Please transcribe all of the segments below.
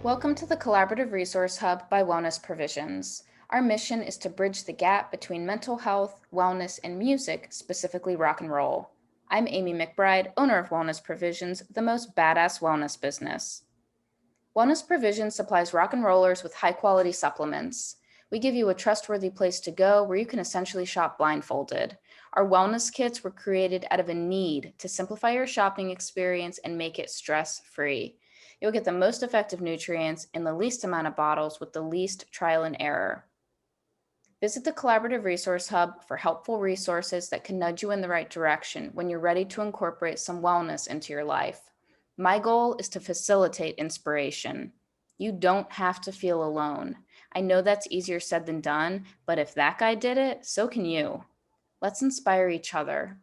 Welcome to the Collaborative Resource Hub by Wellness Provisions. Our mission is to bridge the gap between mental health, wellness, and music, specifically rock and roll. I'm Amy McBride, owner of Wellness Provisions, the most badass wellness business. Wellness Provisions supplies rock and rollers with high-quality supplements. We give you a trustworthy place to go where you can essentially shop blindfolded. Our wellness kits were created out of a need to simplify your shopping experience and make it stress-free. You'll get the most effective nutrients in the least amount of bottles with the least trial and error. Visit the Collaborative Resource Hub for helpful resources that can nudge you in the right direction when you're ready to incorporate some wellness into your life. My goal is to facilitate inspiration. You don't have to feel alone. I know that's easier said than done, but if that guy did it, so can you. Let's inspire each other.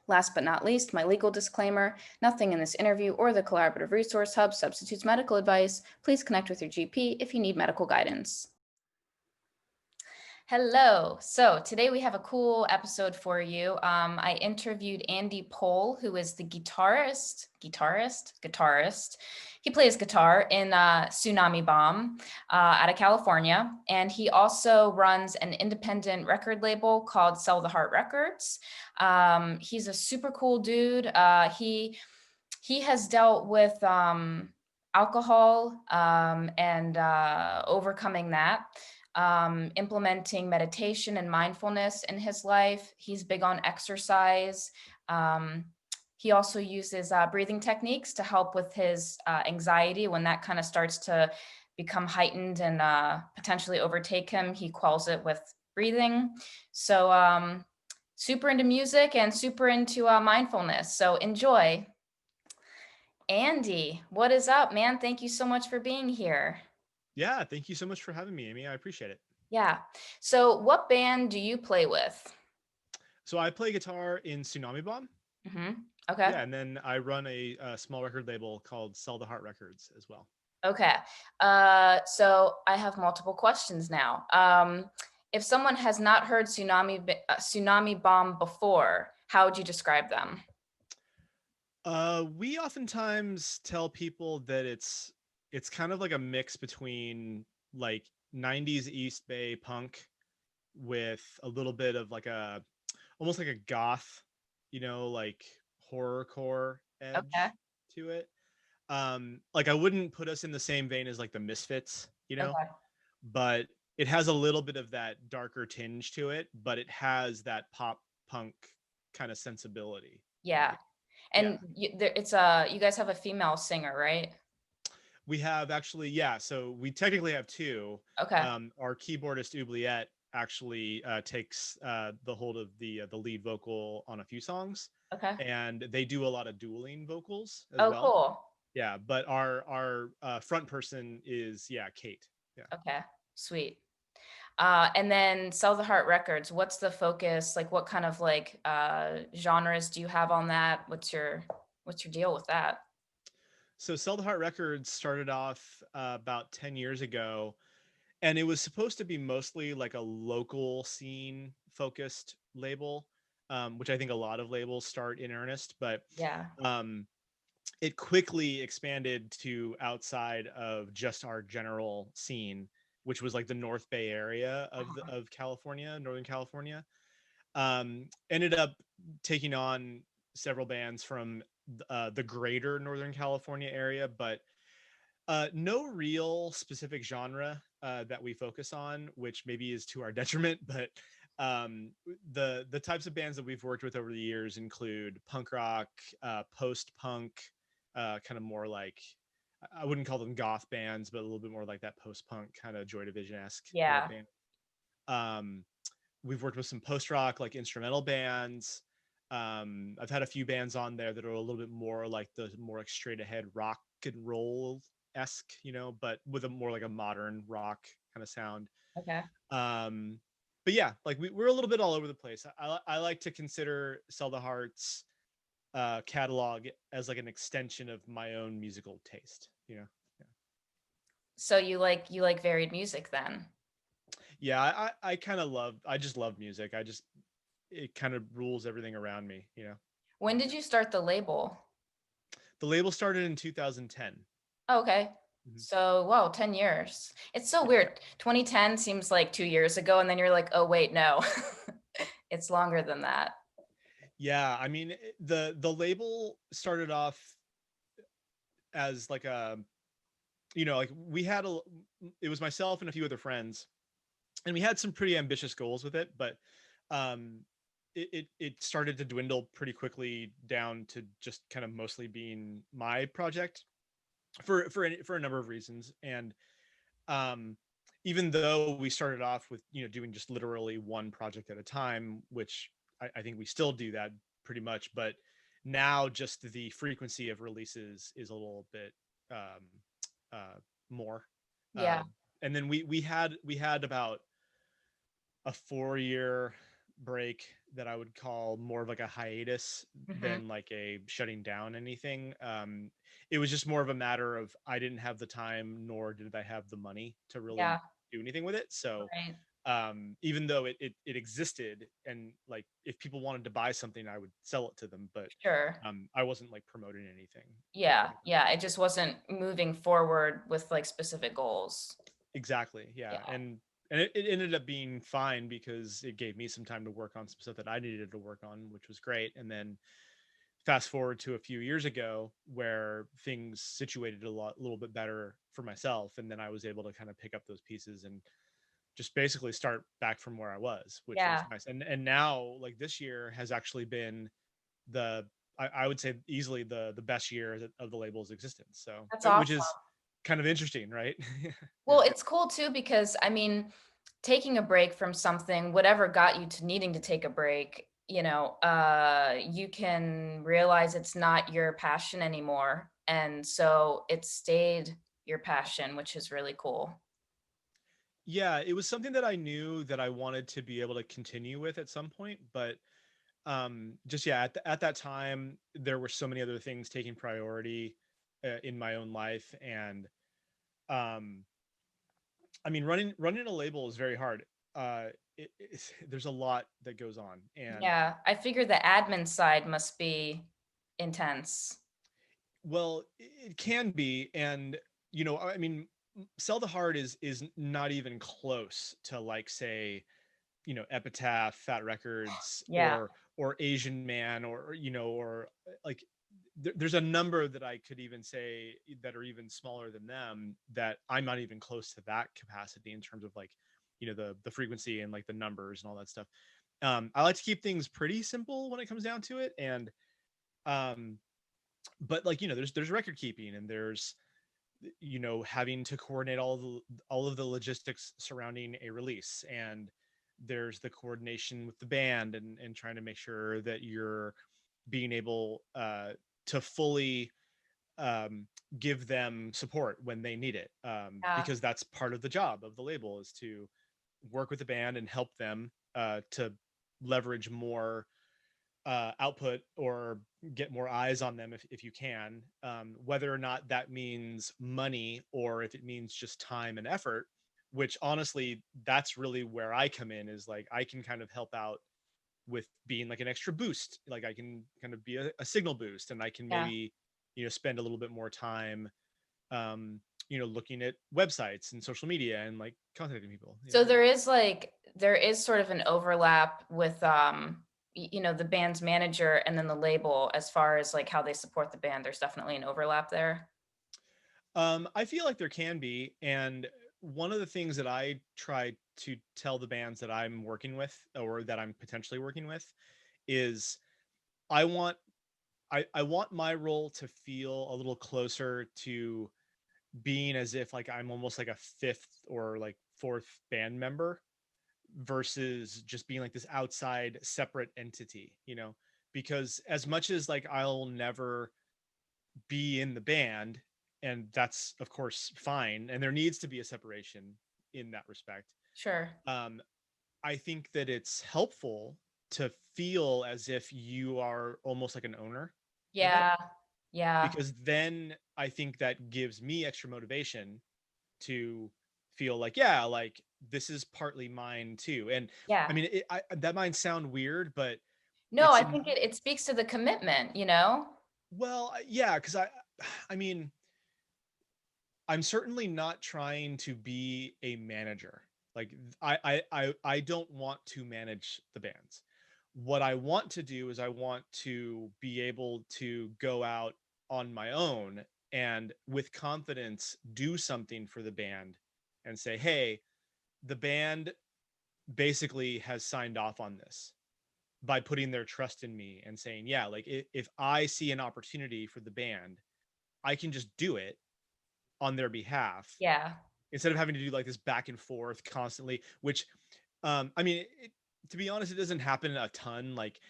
Last but not least, my legal disclaimer: nothing in this interview or the Collaborative Resource Hub substitutes medical advice. Please connect with your GP if you need medical guidance. Hello. So today we have a cool episode for you. I interviewed Andy Pohl, who is the guitarist. He plays guitar in Tsunami Bomb out of California. And he also runs an independent record label called Sell the Heart Records. He's a super cool dude. He has dealt with alcohol and overcoming that. Implementing meditation and mindfulness in his life. He's big on exercise. He also uses breathing techniques to help with his anxiety when that kind of starts to become heightened and potentially overtake him. He quells it with breathing. So super into music and super into mindfulness. So enjoy. Andy, what is up, man? Thank you so much for being here. Yeah, thank you so much for having me, Amy. I appreciate it. Yeah. So what band do you play with? So I play guitar in Tsunami Bomb. Okay. Yeah, and then I run a small record label called Sell the Heart Records as well. Okay. So I have multiple questions now. If someone has not heard Tsunami Bomb before, how would you describe them? We oftentimes tell people that it's kind of like a mix between like 90s East Bay punk with a little bit of like a almost like a goth, like horrorcore Okay. edge to it. Like I wouldn't put us in the same vein as like the Misfits, Okay. but it has a little bit of that darker tinge to it, but it has that pop punk kind of sensibility, Yeah. right? Yeah. And you guys have a female singer, right? We have actually, yeah, so we technically have two. Okay. Our keyboardist Oubliette actually takes the hold of the lead vocal on a few songs, Okay. and they do a lot of dueling vocals as Oh, well. cool. Yeah, but our front person is, yeah, Kate. Yeah. Okay. Sweet. And then Sell the Heart Records, what's the focus? Like what kind of like genres do you have on that? What's your deal with that? So Sell the Heart Records started off about 10 years ago, and it was supposed to be mostly like a local scene focused label, which I think a lot of labels start in earnest, but Yeah. um, it quickly expanded to outside of just our general scene, which was like the North Bay area of California, Northern California. Ended up taking on several bands from the greater Northern California area, but no real specific genre that we focus on, which maybe is to our detriment. But the types of bands that we've worked with over the years include punk rock, post punk, kind of more like, I wouldn't call them goth bands, but a little bit more like that post punk kind of Joy Division esque Yeah. band. Um, we've worked with some post rock like instrumental bands. I've had a few bands on there that are a little bit more like the more like straight ahead rock and roll esque, but with a more like a modern rock kind of sound. Okay. Um, but yeah, like we're a little bit all over the place. I like to consider Sell the Heart's catalog as like an extension of my own musical taste. Yeah. So you like varied music then? Yeah, I kind of I just love music. It kind of rules everything around me. When did you start the label? The label started in 2010. Oh, okay. Mhm. So, whoa, 10 years. It's so weird. 2010 seems like 2 years ago, and then you're like, oh, wait, no. It's longer than that. Yeah, I mean, the label started off as like a, like we had it was myself and a few other friends, and we had some pretty ambitious goals with it, but um it started to dwindle pretty quickly down to just kind of mostly being my project for a number of reasons. And um even though we started off with doing just literally one project at a time, which I think we still do that pretty much, but now just the frequency of releases is a little bit um uh more. uh Yeah. and then we had about a 4 year break that I would call more of like a hiatus Hmm. than like a shutting down anything. It was just more of a matter of I didn't have the time, nor did I have the money to really Yeah. do anything with it. So Right. even though it existed, and like if people wanted to buy something, I would sell it to them, but Sure. I wasn't like promoting anything or Yeah. anything like Yeah. that. It just wasn't moving forward with like specific goals. Exactly. Yeah. Yeah. And it ended up being fine because it gave me some time to work on some stuff that I needed to work on, which was great. And then fast forward to a few years ago where things situated a little bit better for myself. And then I was able to kind of pick up those pieces and just basically start back from where I was, which was Yeah. nice. And now like this year has actually been the, I would say easily the best year of the label's existence. So, That's which awesome. is kind of interesting, right? Well, Yeah. it's cool too because I mean, taking a break from something, whatever got you to needing to take a break, you can realize it's not your passion anymore. And so it stayed your passion, which is really cool. Yeah, it was something that I knew that I wanted to be able to continue with at some point, but just yeah, at that time there were so many other things taking priority in my own life. And um I mean, running a label is very hard. There's a lot that goes on, and Yeah, I figure the admin side must be intense. well, it can be. And I mean, Sell the Heart is not even close to like, say, Epitaph, Fat Records, Yeah, or Asian Man, or or like there's a number that I could even say that are even smaller than them, that I'm not even close to that capacity in terms of like the frequency and like the numbers and all that stuff. I like to keep things pretty simple when it comes down to it. And um but like there's record keeping, and there's having to coordinate all of the logistics surrounding a release, and there's the coordination with the band, and trying to make sure that you're being able to fully um, give them support when they need it, yeah, because that's part of the job of the label, is to work with the band and help them to leverage more output, or get more eyes on them if you can, whether or not that means money or if it means just time and effort, which honestly that's really where I come in, is like I can kind of help out with being like an extra boost. Like I can kind of be a signal boost, and I can yeah. maybe spend a little bit more time um looking at websites and social media and like contacting people. So there is sort of an overlap with the band's manager and then the label as far as like how they support the band. There's definitely an overlap there. I feel like there can be. And one of the things that I try to tell the bands that I'm working with, or that I'm potentially working with, is I want I want my role to feel a little closer to being as if like I'm almost like a fifth or like fourth band member, versus just being like this outside separate entity, because as much as like I'll never be in the band, and that's of course fine, and there needs to be a separation in that respect. Sure. um I think that it's helpful to feel as if you are almost like an owner of it, Yeah. Yeah. because then I think that gives me extra motivation to feel like, yeah, like this is partly mine too. And I Yeah. mean, that might sound weird, but No, it's I in think it speaks to the commitment. well, yeah, because I mean, I'm certainly not trying to be a manager. Like I don't want to manage the bands. What I want to do is I want to be able to go out on my own and with confidence do something for the band and say, hey, the band basically has signed off on this by putting their trust in me and saying, yeah, like if I see an opportunity for the band, I can just do it on their behalf Yeah. instead of having to do like this back and forth constantly, which I mean, to be honest, it doesn't happen a ton. Like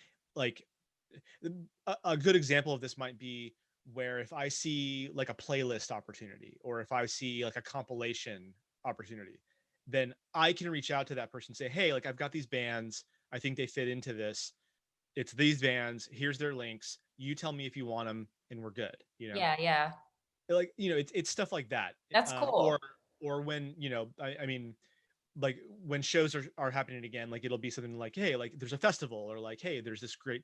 a good example of this might be where if I see like a playlist opportunity or if I see like a compilation opportunity, then I can reach out to that person and say, hey, like I've got these bands, I think they fit into this. It's these bands, here's their links, you tell me if you want them and we're good, you know. Yeah. Yeah. Like, you know, it's stuff like that. That's Or cool. when, you know, I mean, like when shows are happening again, like it'll be something like, hey, like there's a festival, or like, hey, there's this great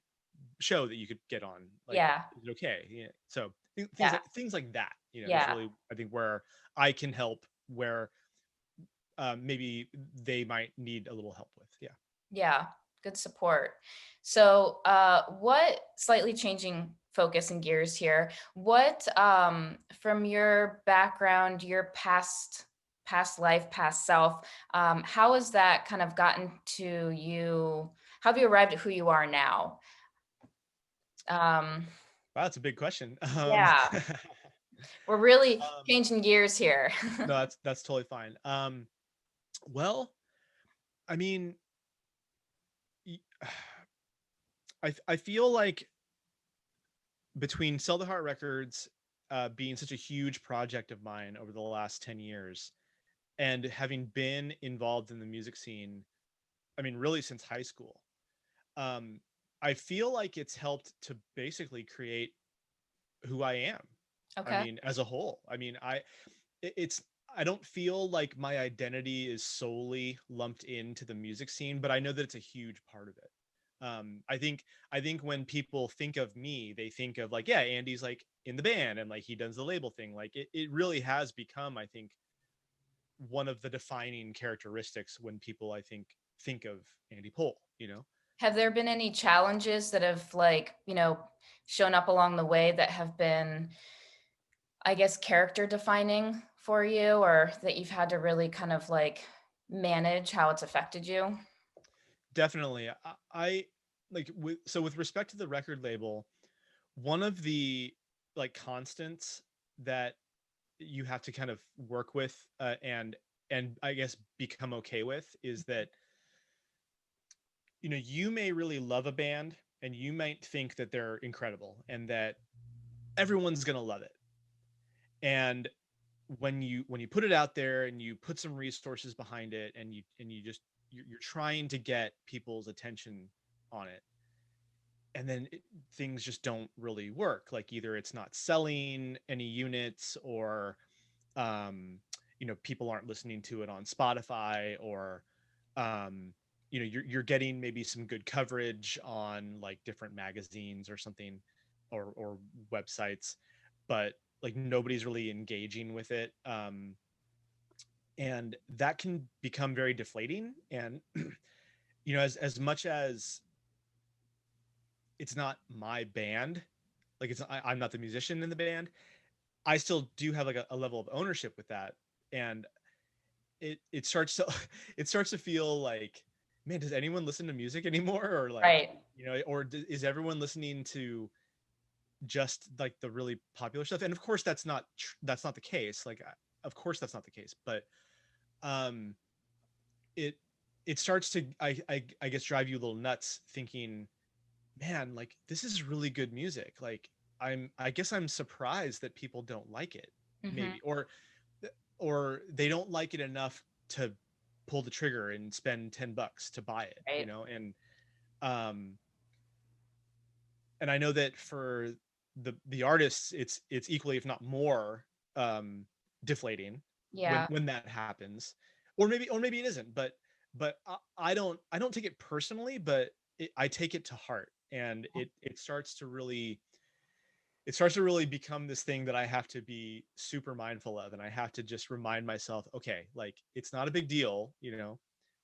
show that you could get on, like, Yeah. is it okay? Yeah. So Yeah. things like that, you know, is Yeah. really, I think, where I can help, where maybe they might need a little help with. Yeah. Yeah, good support. So, what slightly changing focus and gears here? What from your background, your past life, past self, how has that kind of gotten to you? How have you arrived at who you are now? Um, Wow, that's a big question. yeah, we're really Um, changing gears here. no, that's totally fine. Well, I mean, y- I feel like between Sell the Heart Records being such a huge project of mine over the last 10 years and having been involved in the music scene, I mean, really since high school, um, I feel like it's helped to basically create who I am. I Okay. mean, as a whole, I mean, it's, I don't feel like my identity is solely lumped into the music scene, but I know that it's a huge part of it. I think when people think of me, they think of like, yeah, Andy's like in the band and like he does the label thing. Like it really has become, I think, one of the defining characteristics when people, I think of Andy Pohl, you know. Have there been any challenges that have like, shown up along the way that have been, I guess, character defining for you, or that you've had to really kind of like manage how it's affected you? Definitely. I like with respect to the record label, one of the like constants that you have to kind of work with, and I guess become okay with, is that, you know, you may really love a band and you might think that they're incredible and that everyone's going to love it. And when you put it out there and you put some resources behind it and you just you're trying to get people's attention on it, and then things just don't really work. Like either it's not selling any units, or you know, people aren't listening to it on Spotify, or um, you know, you're getting maybe some good coverage on like different magazines or something, or websites, but like nobody's really engaging with it. And that can become very deflating. And you know, as much as it's not my band, like I'm not the musician in the band, I still do have like a level of ownership with that. And it starts to it starts to feel like, man, does anyone listen to music anymore? Or like, Right. you know, or is everyone listening to just like the really popular stuff? And of course that's not the case. Like, of course that's not the case, but um it it starts to, I guess, drive you a little nuts thinking, man, like this is really good music. Like I guess I'm surprised that people don't like it, Hmm. maybe, or they don't like it enough to pull the trigger and spend $10 to buy it, you Right. know. Um and I know that for the artists, it's equally, if not more, um deflating Yeah. when that happens. Or maybe it isn't, but I don't take it personally, but I take it to heart, and it starts to really it starts to really become this thing that I have to be super mindful of. And I have to just remind myself, okay, like it's not a big deal, you know,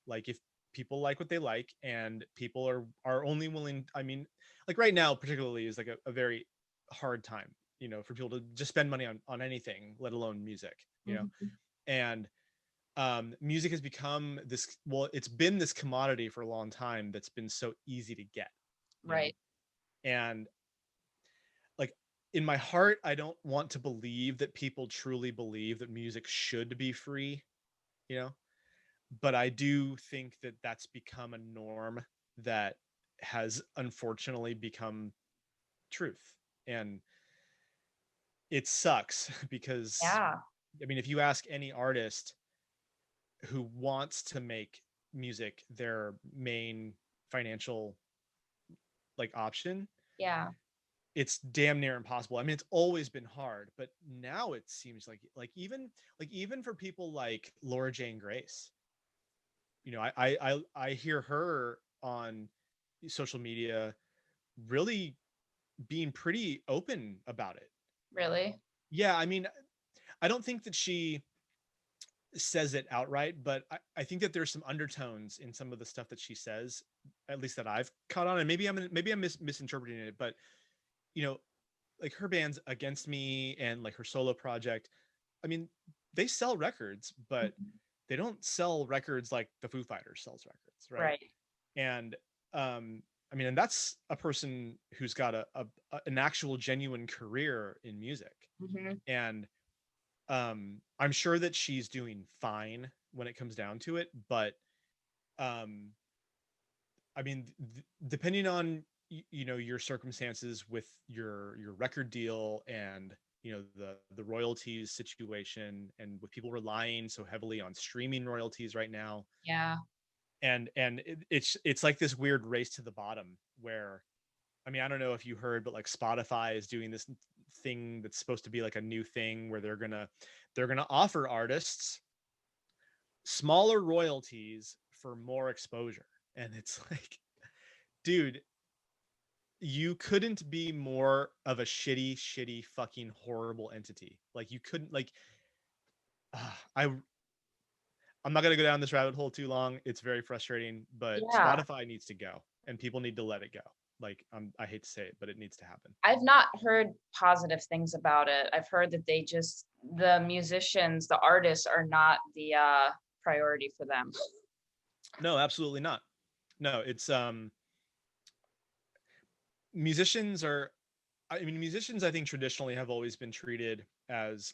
like if people like what they like and people are only willing, I mean, like right now, particularly is like a very hard time, you know, for people to just spend money on anything, let alone music, you know. Mhm. And music has become this, well, it's been this commodity for a long time that's been so easy to get, you know. Right. And like in my heart, I don't want to believe that people truly believe that music should be free, you know, but I do think that that's become a norm that has unfortunately become truth. And it sucks because, Yeah. I mean, if you ask any artist who wants to make music their main financial like option, Yeah. it's damn near impossible. I mean, it's always been hard, but now it seems like even for people like Laura Jane Grace, you know, I hear her on social media really being pretty open about it. Really. Yeah, I mean, I don't think that she says it outright, but I think that there's some undertones in some of the stuff that she says, at least that I've caught on, and maybe I'm misinterpreting it, but you know, like her band's Against Me and like her solo project, I mean, they sell records, but Mhm. they don't sell records like the Foo Fighters sells records, right? Right. And I mean, and that's a person who's got an actual genuine career in music. Hmm. And I'm sure that she's doing fine when it comes down to it, but um I mean, depending on you know your circumstances with your record deal and you know the royalties situation, and with people relying so heavily on streaming royalties right now, Yeah. and it's like this weird race to the bottom where, I mean, I don't know if you heard, but like Spotify is doing this thing that's supposed to be like a new thing where they're gonna offer artists smaller royalties for more exposure. And it's like, dude, you couldn't be more of a shitty fucking horrible entity. Like you couldn't like I I'm not going to go down this rabbit hole too long. It's very frustrating, but Yeah. Spotify needs to go and people need to let it go. Like I hate to say it, but it needs to happen. I've not heard positive things about it. I've heard that the musicians, the artists are not the priority for them. No, absolutely not. No, it's musicians are, I mean, musicians I think traditionally have always been treated as,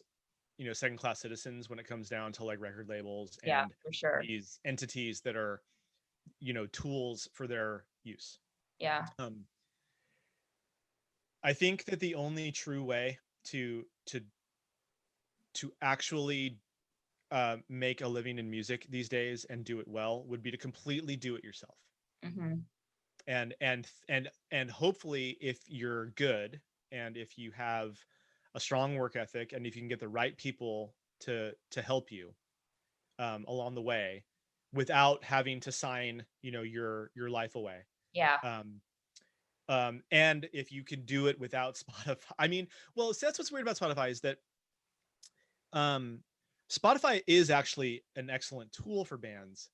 you know, second class citizens when it comes down to like record labels Yeah, and for sure. these entities that are, you know, tools for their use. Yeah. um I think that the only true way to to to actually make a living in music these days and do it well would be to completely do it yourself. Hmm. And hopefully, if you're good and if you have a strong work ethic and if you can get the right people to help you along the way without having to sign, you know, your life away. Yeah. um and if you can do it without Spotify, I mean, well, so that's what's weird about Spotify is that um Spotify is actually an excellent tool for bands,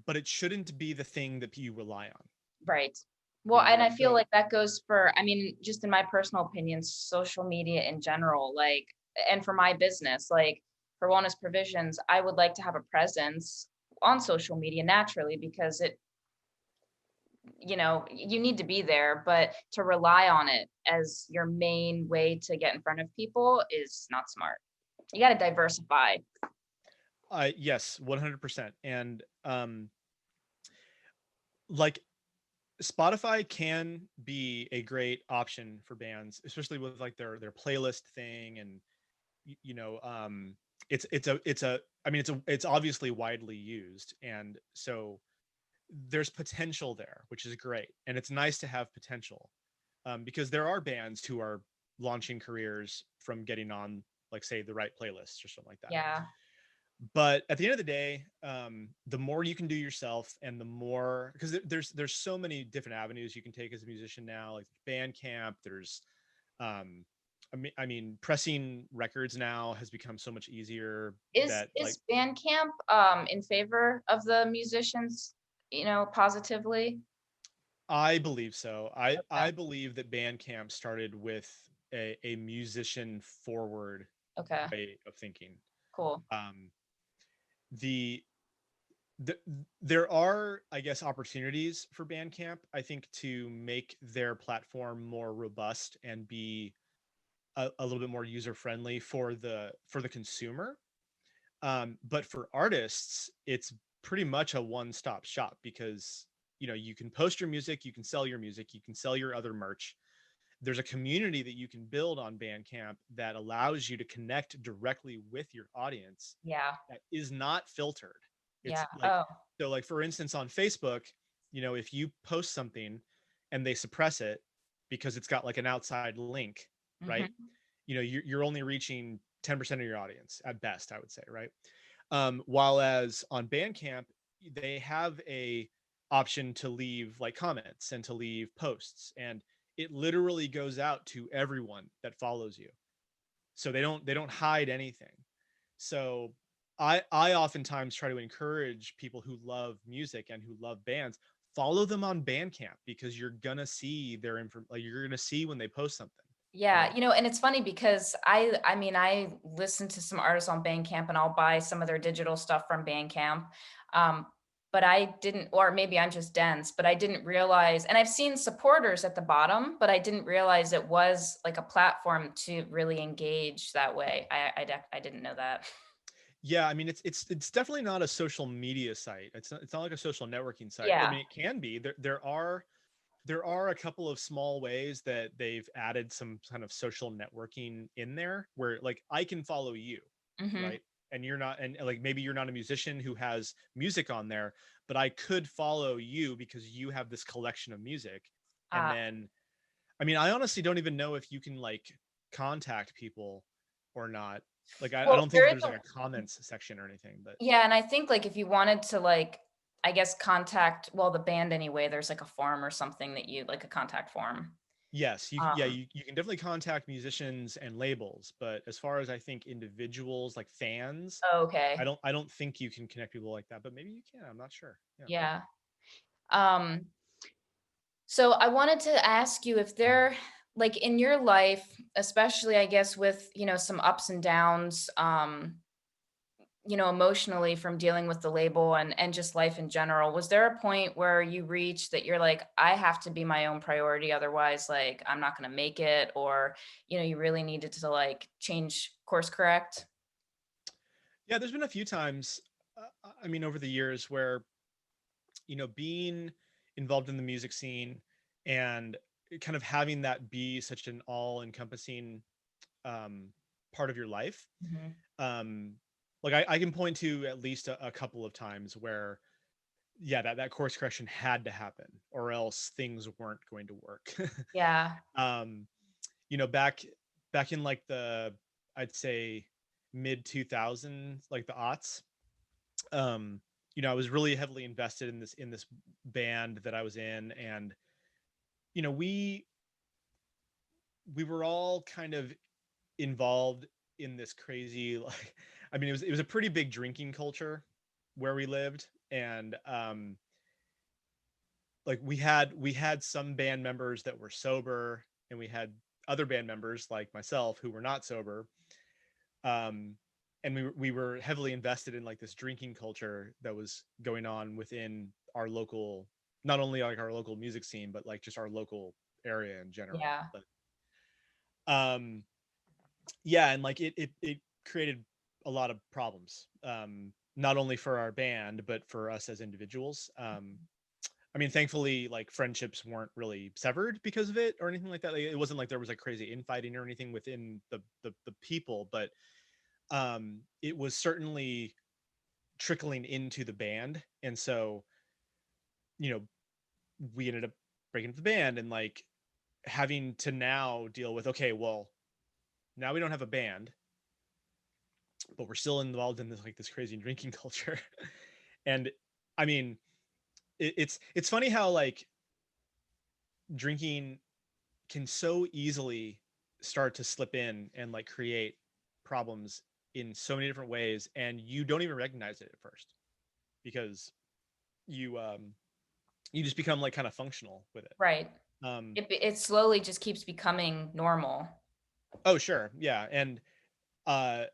but it shouldn't be the thing that you rely on, Right. you Well, know. and I feel So like that goes for, I mean, just in my personal opinion, social media in general, like, and for my business, like for Wellness Provisions, I would like to have a presence on social media naturally because you need to be there, but to rely on it as your main way to get in front of people is not smart. You got to diversify. yes, 100%. And like Spotify can be a great option for bands, especially with like their playlist thing. And you know, it's a I mean, it's obviously widely used, and so there's potential there, which is great, and it's nice to have potential, because there are bands who are launching careers from getting on, like, say, the right playlists or something like that. Yeah. But at the end of the day, the more you can do yourself, and the more, because there's so many different avenues you can take as a musician now, like Bandcamp, there's I mean, pressing records now has become so much easier Is that like Bandcamp in favor of the musicians, positively? I believe so. I Okay. believe that Bandcamp started with a musician forward Okay. way of thinking. Cool. Um, the, the there are, I guess, opportunities for Bandcamp, I think, to make their platform more robust and be a little bit more user friendly for the consumer. But for artists, it's pretty much a one-stop shop because you can post your music, you can sell your music, you can sell your other merch. There's a community that you can build on Bandcamp that allows you to connect directly with your audience Yeah. that is not filtered. Yeah. It's like, Oh. so like for instance on Facebook, if you post something and they suppress it because it's got like an outside link, right? Hmm. You're only reaching 10% of your audience at best, I would say, right? While as on Bandcamp, they have a option to leave like comments and to leave posts, and it literally goes out to everyone that follows you. So they don't hide anything. So I oftentimes try to encourage people who love music and who love bands, follow them on Bandcamp because you're gonna see their info, like you're gonna see when they post something, Yeah, right? and it's funny because I mean, I listen to some artists on Bandcamp and I'll buy some of their digital stuff from Bandcamp. Um, but I didn't, or maybe I'm just dense, but I didn't realize, and I've seen supporters at the bottom, but I didn't realize it was like a platform to really engage that way. I didn't know that. Yeah, I mean it's definitely not a social media site. It's not like a social networking site. I Yeah. mean it can be. There are a couple of small ways that they've added some kind of social networking in there where like I can follow you, Hmm. right? And you're not, and like maybe you're not a musician who has music on there, but I could follow you because you have this collection of music. And Uh, then I mean I honestly don't even know if you can like contact people or not. Like I well, don't think there that is there's like a comments section or anything, but yeah, and I think like if you wanted to like, I guess contact, well, the band anyway, there's like a form or something that you like a contact form. yes, yeah, Um, you can definitely contact musicians and labels, but as far as I think individuals like fans, I okay. don't I don't think you can connect people like that, but maybe you can. I'm not sure. Yeah. Yeah. Um, so I wanted to ask you if there, like in your life, especially I guess with, some ups and downs, emotionally from dealing with the label and just life in general, was there a point where you reached that you're like, I have to be my own priority, otherwise, like, I'm not going to make it, or, you really needed to like change course correct? Yeah, there's been a few times I mean over the years where being involved in the music scene and kind of having that be such an all-encompassing um part of your life. Hmm. um like I can point to at least a couple of times where yeah, that course correction had to happen or else things weren't going to work. Yeah. um back in like the, I'd say, mid 2000s, like the aughts. um I was really heavily invested in this band that I was in, and you know we we were all kind of involved in this crazy like I mean it was a pretty big drinking culture where we lived. And like we had some band members that were sober, and we had other band members like myself who were not sober. um and we were heavily invested in like this drinking culture that was going on within our local, not only like our local music scene but like just our local area in general. Yeah. But um yeah, and like it created a lot of problems, not only for our band but for us as individuals. I mean, thankfully, like friendships weren't really severed because of it or anything like that. Like, it wasn't like there was like crazy infighting or anything within the people, but it was certainly trickling into the band. And so, you know, we ended up breaking up the band and like having to now deal with, okay, well, now we don't have a band, but we're still involved in this like this crazy drinking culture. And I mean, it's funny how like drinking can so easily start to slip in and like create problems in so many different ways, and you don't even recognize it at first because you just become like kind of functional with it. Right. um It slowly just keeps becoming normal. oh sure, yeah. And uh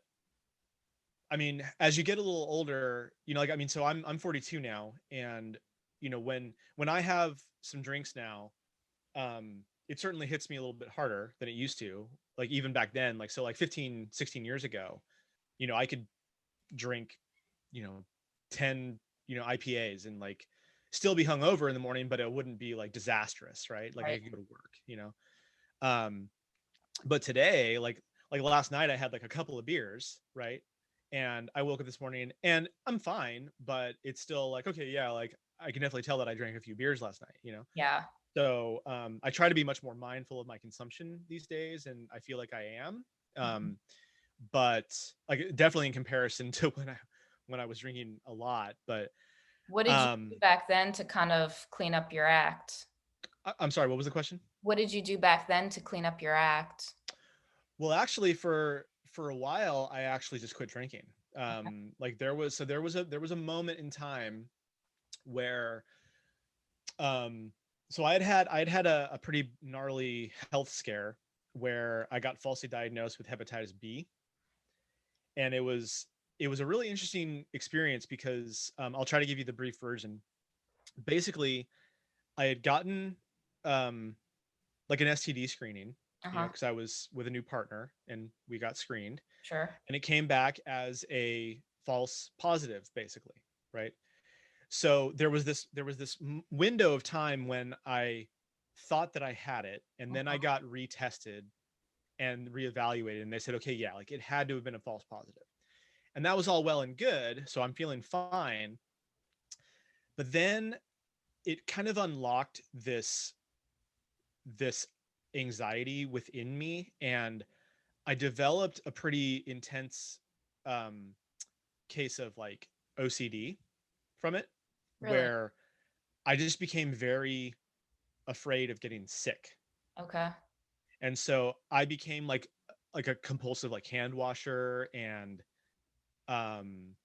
I mean, as you get a little older, like, I mean, so I'm 42 now, and when I have some drinks now, it certainly hits me a little bit harder than it used to. Like even back then, like so like 15, 16 years ago, I could drink, you know, 10, IPAs and like still be hungover in the morning, but it wouldn't be like disastrous, right? Like I Right. could go to work. Um, but today, like last night I had like a couple of beers, right? And I woke up this morning and I'm fine, but it's still like, okay, yeah, like I can definitely tell that I drank a few beers last night. Yeah. So I try to be much more mindful of my consumption these days, and I feel like I am. Mhm. But like definitely in comparison to when I was drinking a lot. But What did you do um, back then to kind of clean up your act? I'm sorry, what was the question? What did you do back then to clean up your act? Well, actually, for a while, I actually just quit drinking. Like there was a moment in time where um, so I had had a pretty gnarly health scare where I got falsely diagnosed with hepatitis B, and it was a really interesting experience because I'll try to give you the brief version. Basically, I had gotten um, like an STD screening, Uh-huh. because I was with a new partner and we got screened, Sure. and it came back as a false positive, basically, right? So there was this window of time when I thought that I had it, and then I Uh-huh. got retested and reevaluated, and they said, okay, yeah, like it had to have been a false positive, and that was all well and good. So I'm feeling fine, but then it kind of unlocked this anxiety within me, and I developed a pretty intense um, case of like OCD from it, Really? where I just became very afraid of getting sick. Okay. And so I became like a compulsive like hand washer, and um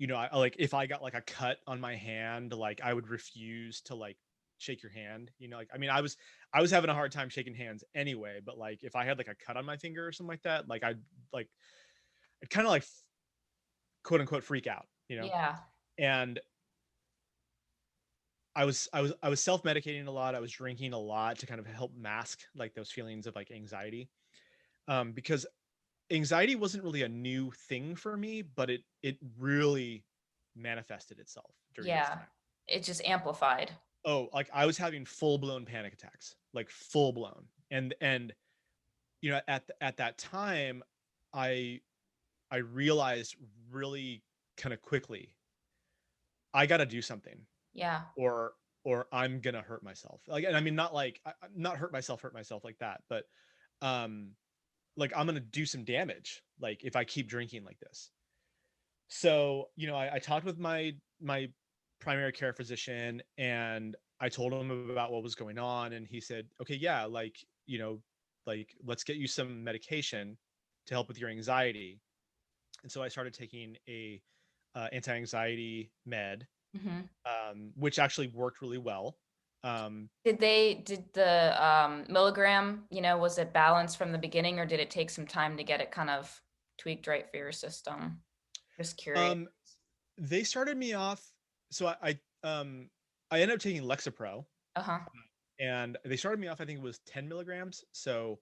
I like if I got like a cut on my hand, like I would refuse to like shake your hand. Like I mean I was having a hard time shaking hands anyway, but like if I had like a cut on my finger or something like that, like like I'd kind of like quote unquote freak out. Yeah. And I was self-medicating a lot. I was drinking a lot to kind of help mask like those feelings of like anxiety. Because anxiety wasn't really a new thing for me, but it really manifested itself during this Yeah. time. It just amplified. Oh, like I was having full-blown panic attacks, like full blown. And at that time I I realized really kind of quickly I got to do something, Yeah. or I'm gonna hurt myself. Like, and I mean, not like not hurt myself like that, but um, like I'm gonna do some damage. Like if I keep drinking like this. So I talked with my primary care physician, and I told him about what was going on, and he said, okay, yeah, like like let's get you some medication to help with your anxiety. And so I started taking a anti-anxiety med, Hmm. which actually worked really well. Um, Did the milligram, was it balanced from the beginning or did it take some time to get it kind of tweaked right for your system? Just curious. um, they started me off, so I ended up taking Lexapro, Uh-huh. and they started me off. I think it was 10 milligrams. So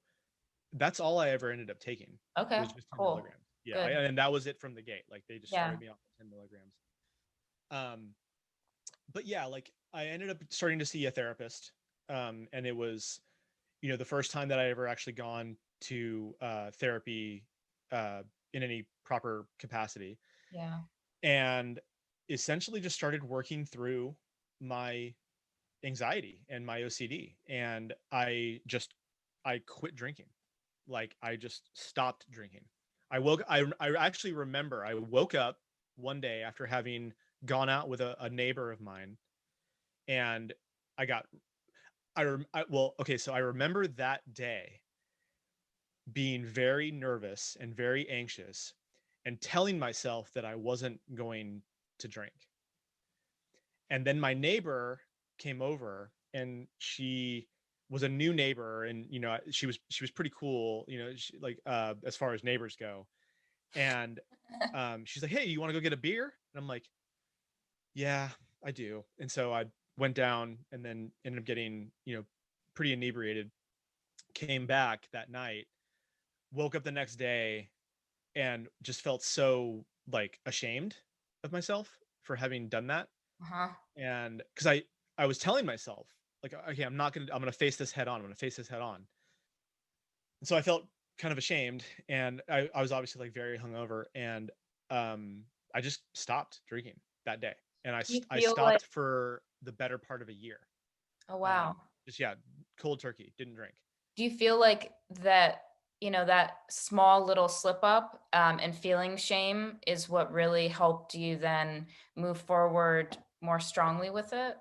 that's all I ever ended up taking, Okay. was just 10 Cool. milligrams. Yeah, Good. and that was it from the gate. Like they just Yeah. started me off at 10 milligrams. Um, but yeah, like I ended up starting to see a therapist, and it was the first time that I ever actually gone to therapy uh, in any proper capacity, Yeah. and essentially just started working through my anxiety and my OCD, and I quit drinking. Like I just stopped drinking. I actually remember I woke up one day after having gone out with a neighbor of mine, and I got I, rem- I well okay, so I remember that day being very nervous and very anxious and telling myself that I wasn't going to drink. And then my neighbor came over, and she was a new neighbor, and she was pretty cool, like as far as neighbors go. And she's like, "Hey, you want to go get a beer?" And I'm like, "Yeah, I do." And so I went down and then ended up getting, pretty inebriated, came back that night, woke up the next day, and just felt so like ashamed of myself for having done that. Uh-huh. And because I was telling myself, like, okay, I'm gonna face this head on. I'm gonna face this head on. And so I felt kind of ashamed, and I was obviously like very hungover, and I just stopped drinking that day, and Do you I feel like, stopped for the better part of a year. oh wow. Just yeah, cold turkey, didn't drink. Do you feel like that, that small little slip up, and feeling shame is what really helped you then move forward more strongly with it?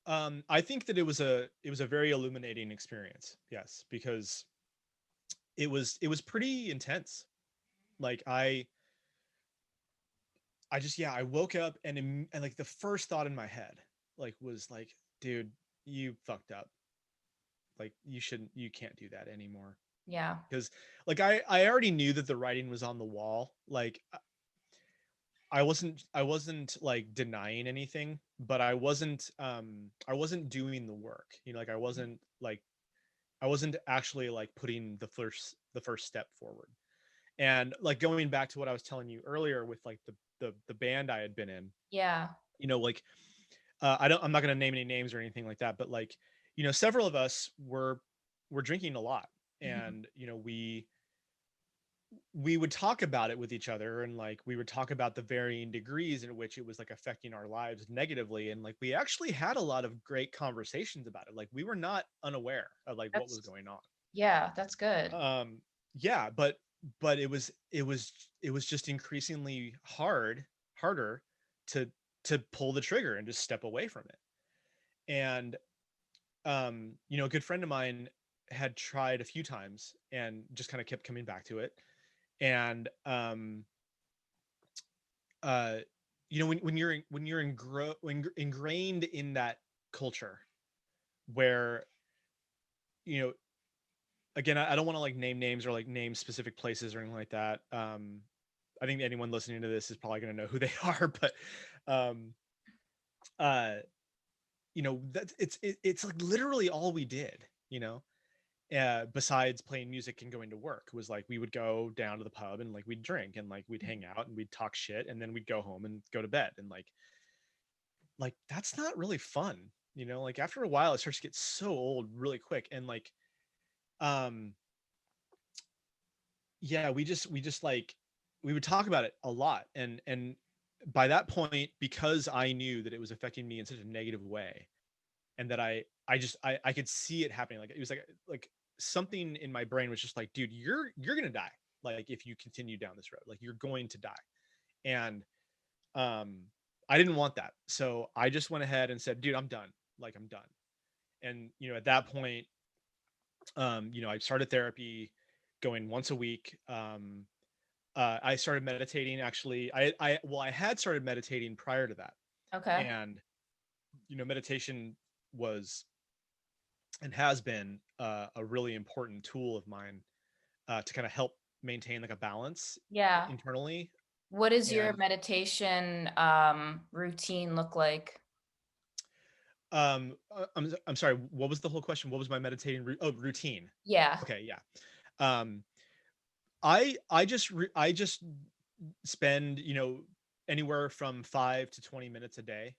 I think that it was a very illuminating experience. Yes, because it was pretty intense. Like I just yeah, I woke up, and like the first thought in my head like was like, dude, you fucked up. Like you can't do that anymore. Yeah. Because like I already knew that the writing was on the wall. Like I wasn't like denying anything, but I wasn't doing the work. Like I wasn't actually like putting the first step forward. And like going back to what I was telling you earlier with like the band I had been in, Yeah. like I'm not going to name any names or anything like that, but like several of us were drinking a lot, Mhm. and we would talk about it with each other, and like we would talk about the varying degrees in which it was like affecting our lives negatively, and like we actually had a lot of great conversations about it. Like we were not unaware of like what was That's going on. yeah, that's good. Yeah, but it was just increasingly harder to pull the trigger and just step away from it. And a good friend of mine had tried a few times and just kind of kept coming back to it. And uh when you're ingrained in that culture where you know again, I don't want to like name names or like name specific places or anything like that. I think anyone listening to this is probably going to know who they are, but um uh that it's like literally all we did, besides playing music and going to work, was like we would go down to the pub and like we'd drink and like we'd hang out and we'd talk shit, and then we'd go home and go to bed, and like that's not really fun. Like after a while it starts to get so old really quick, and like um yeah, we just like we would talk about it a lot, and by that point, because I knew that it was affecting me in such a negative way, and that I could see it happening. Like it was like something in my brain was just like, dude, you're gonna die, like if you continue down this road, like you're going to die. And um I didn't want that, so I just went ahead and said, dude, I'm done. Like I'm done. And at that point, I started therapy, going once a week. I started meditating. Actually, I had started meditating prior to that, Okay. and meditation was and has been a really important tool of mine, to kind of help maintain like a balance Yeah. internally. What does your And meditation routine look like? I'm sorry, what was the whole question? What was my routine? Yeah. Okay, yeah. Um, I just spend anywhere from 5 to 20 minutes a day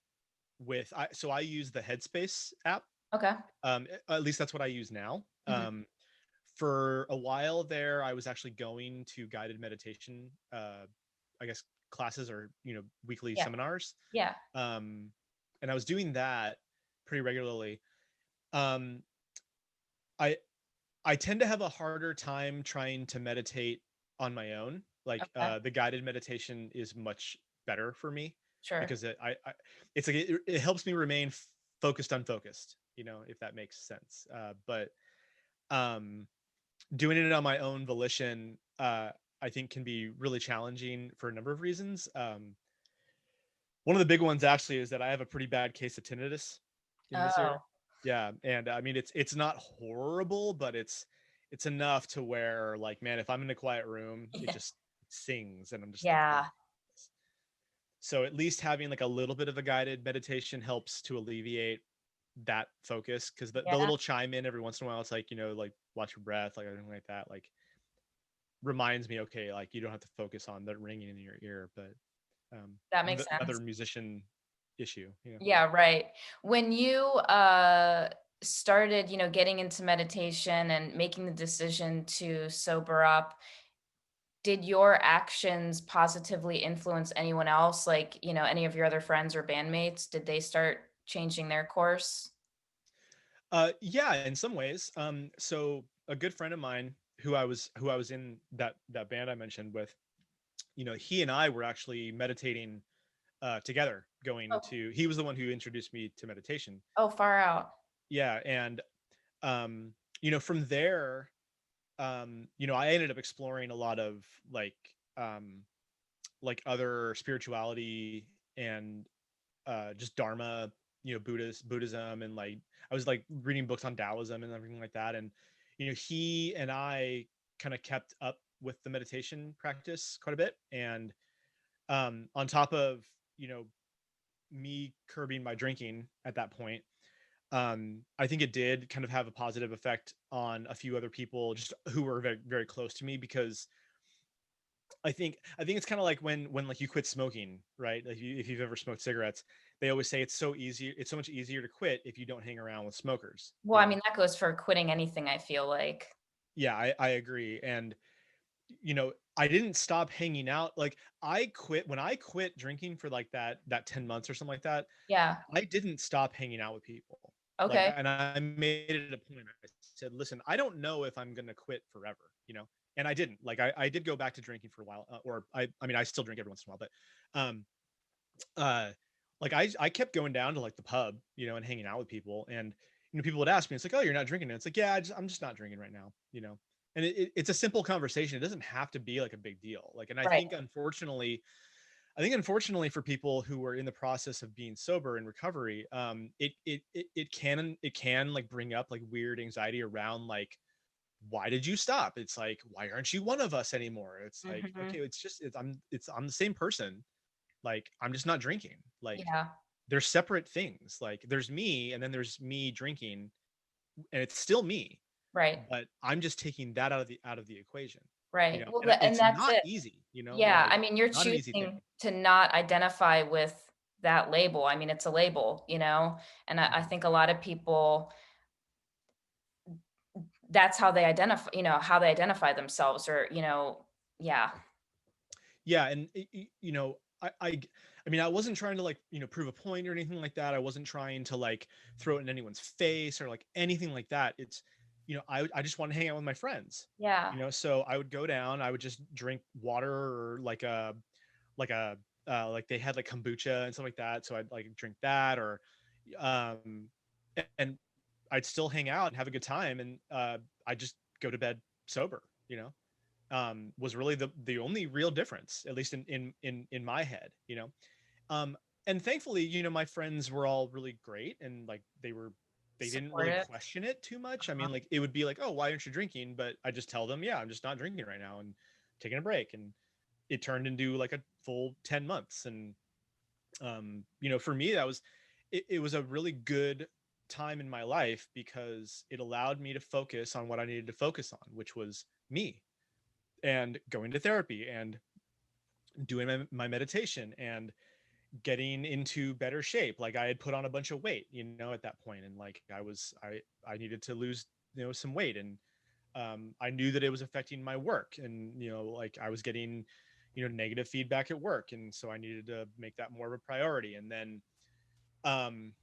with so I use the Headspace app. Okay. At least that's what I use now. Mhm. For a while there, I was actually going to guided meditation, I guess classes, or weekly Yeah. seminars, Yeah. um, and I was doing that pretty regularly. Um, I I tend to have a harder time trying to meditate on my own. Like Okay. the guided meditation is much better for me, Sure. because it's like it helps me remain focused, unfocused. If that makes sense. But um, doing it on my own volition, I think can be really challenging for a number of reasons. One of the big ones actually is that I have a pretty bad case of tinnitus in this ear. Oh, Yeah, and I mean it's not horrible, but it's enough to where, like, man, if I'm in a quiet room, it yeah. just sings, and I'm just like, Yeah, oh. So at least having like a little bit of a guided meditation helps to alleviate that focus, because the yeah, little chime in every once in a while, it's like, like watch your breath, like anything like that, like reminds me, okay, like you don't have to focus on the ringing in your ear. But that makes another sense. musician issue. Yeah, right. When you started, getting into meditation and making the decision to sober up, did your actions positively influence anyone else? Like, any of your other friends or bandmates? Did they start changing their course? Yeah, in some ways. So a good friend of mine who I was in that band I mentioned with, he and I were actually meditating together. Oh, He was the one who introduced me to meditation. oh, far out. Yeah, and um, from there, I ended up exploring a lot of like um, like other spirituality and just Dharma, Buddhism, and like I was like reading books on Taoism and everything like that. And he and I kind of kept up with the meditation practice quite a bit. And on top of me curbing my drinking at that point, I think it did kind of have a positive effect on a few other people just who were very, very close to me, because I think it's kind of like when like you quit smoking, right? Like if you've ever smoked cigarettes, they always say it's so much easier to quit if you don't hang around with smokers, Well, I mean, that goes for quitting anything, I feel like. Yeah, I agree. And I didn't stop hanging out. Like when I quit drinking for like that 10 months or something like that, Yeah. I didn't stop hanging out with people. Like, Okay. and I made it a point. I said, listen, I don't know if I'm going to quit forever. And I didn't. Like, I did go back to drinking for a while, or I mean, I still drink every once in a while, but, uh, like I kept going down to like the pub, and hanging out with people. And, people would ask me, it's like, oh, you're not drinking. And it's like, yeah, I'm just not drinking right now. And it's a simple conversation. It doesn't have to be like a big deal. Like, and Right. I think unfortunately for people who are in the process of being sober in recovery, it can like bring up like weird anxiety around like, why did you stop? It's like, why aren't you one of us anymore? It's like, okay, Hmm. I'm the same person. Like, I'm just not drinking. Like, Yeah. they're separate things. Like, there's me, and then there's me drinking, and it's still me, Right. but I'm just taking that out of the equation. Right. Well, And and it's that's not it. easy. Yeah. Like, I mean, you're not an easy thing. choosing to not identify with that label. I mean, it's a label, and I Mhm. think a lot of people, that's how they identify, themselves, or, yeah. Yeah, and I mean, I wasn't trying to like prove a point or anything like that. I wasn't trying to like throw it in anyone's face or like anything like that. It's I just want to hang out with my friends. Yeah. So I would go down, I would just drink water, or like they had like kombucha and stuff like that, so I'd like drink that, or um and I'd still hang out and have a good time. And I just go to bed sober. Was really the only real difference, at least in my head. Um, and thankfully, my friends were all really great, and like they didn't really Supportive. question it too much. I Uh-huh. mean, like it would be like, oh, why aren't you drinking? But I just tell them, yeah, I'm just not drinking right now and taking a break. And it turned into like a full 10 months. And for me, it was a really good time in my life, because it allowed me to focus on what I needed to focus on, which was me, and going to therapy, and doing my meditation, and getting into better shape. Like, I had put on a bunch of weight, at that point, and like I needed to lose, some weight. And I knew that it was affecting my work, and like I was getting negative feedback at work, and so I needed to make that more of a priority. And then um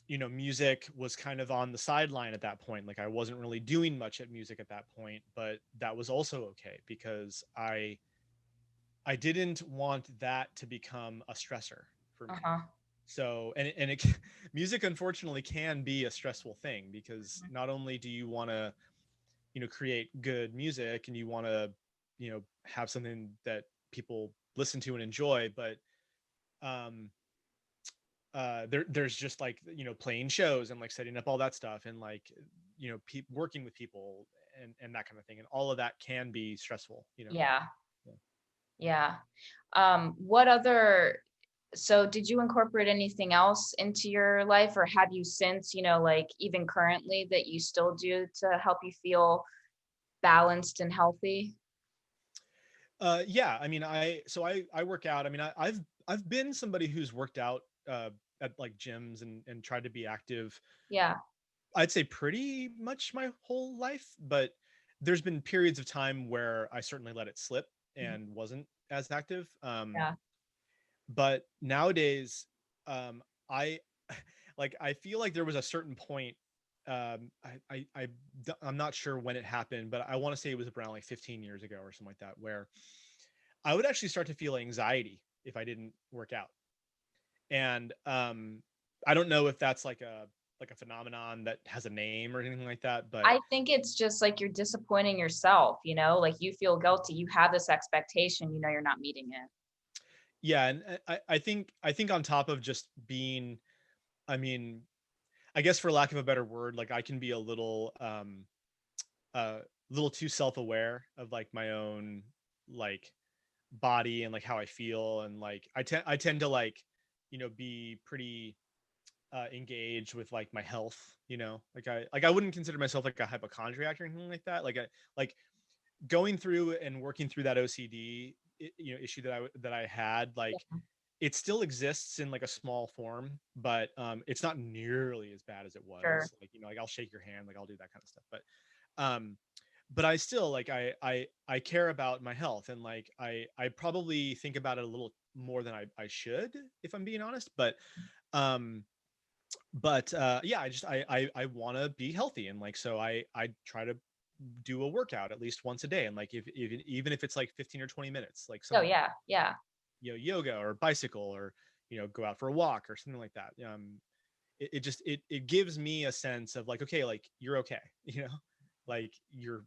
music was kind of on the sideline at that point. Like, I wasn't really doing much at music at that point, but that was also okay, because I didn't want that to become a stressor for me. Uh-huh. So, music unfortunately can be a stressful thing, because not only do you want to create good music and you want to, have something that people listen to and enjoy. But um there's just like, playing shows and like setting up all that stuff and like, working with people and that kind of thing. And all of that can be stressful. Yeah. Yeah. Yeah. What other, so did you incorporate anything else into your life, or have you since, like even currently that you still do to help you feel balanced and healthy? Yeah, I mean, I work out. I mean, I've been somebody who's worked out at like gyms and tried to be active, Yeah. I'd say pretty much my whole life, but there's been periods of time where I certainly let it slip Mhm. and wasn't as active. Yeah. But nowadays, I like I feel like there was a certain point. I'm not sure when it happened, but I want to say it was around like 15 years ago or something like that, where I would actually start to feel anxiety if I didn't work out. And I don't know if that's like a phenomenon that has a name or anything like that, but I think it's just like you're disappointing yourself, like you feel guilty. You have this expectation, you're not meeting it. yeah, and I think on top of just being, I mean, I guess for lack of a better word, like I can be a uh little too self-aware of like my own like body and like how I feel. And like I tend to like, be pretty engaged with like my health, like I wouldn't consider myself like a hypochondriac or anything like that. Like going through and working through that OCD issue that I had, like it still exists in like a small form, but it's not nearly as bad as it Sure. was. Like, like I'll shake your hand, like I'll do that kind of stuff. Um but I still like I care about my health, and like I probably think about it a little more than I should, if I'm being honest. Um yeah, I want to be healthy, and like so I try to do a workout at least once a day, and like if even if it's like 15 or 20 minutes, like Oh some, yeah. Yeah. yoga or bicycle, or go out for a walk or something like that. It just it gives me a sense of like, okay, like you're okay. Like you're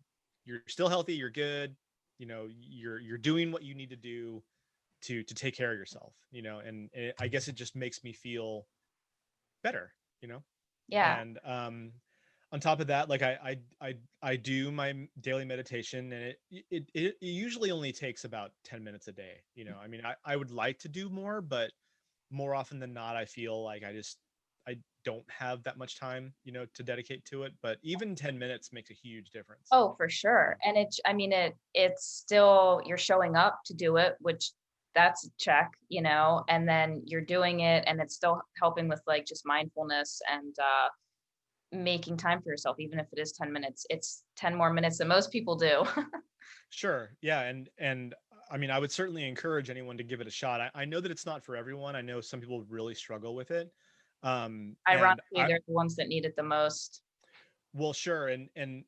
still healthy, you're good, you're doing what you need to do to take care of yourself, and I guess it just makes me feel better, you know Yeah. and on top of that, like I do my daily meditation, and it usually only takes about 10 minutes a day. I mean, I would like to do more, but more often than not, I feel like I don't have that much time, to dedicate to it. But even 10 minutes makes a huge difference. Oh, for sure. And I mean, it's still, you're showing up to do it, which that's a check, and then you're doing it and it's still helping with like just mindfulness and making time for yourself, even if it is 10 minutes. It's 10 more minutes than most people do. Sure. Yeah. And I mean, I would certainly encourage anyone to give it a shot. I know that it's not for everyone. I know some people really struggle with it. And Ironically, they're the ones that need it the most. well, sure. And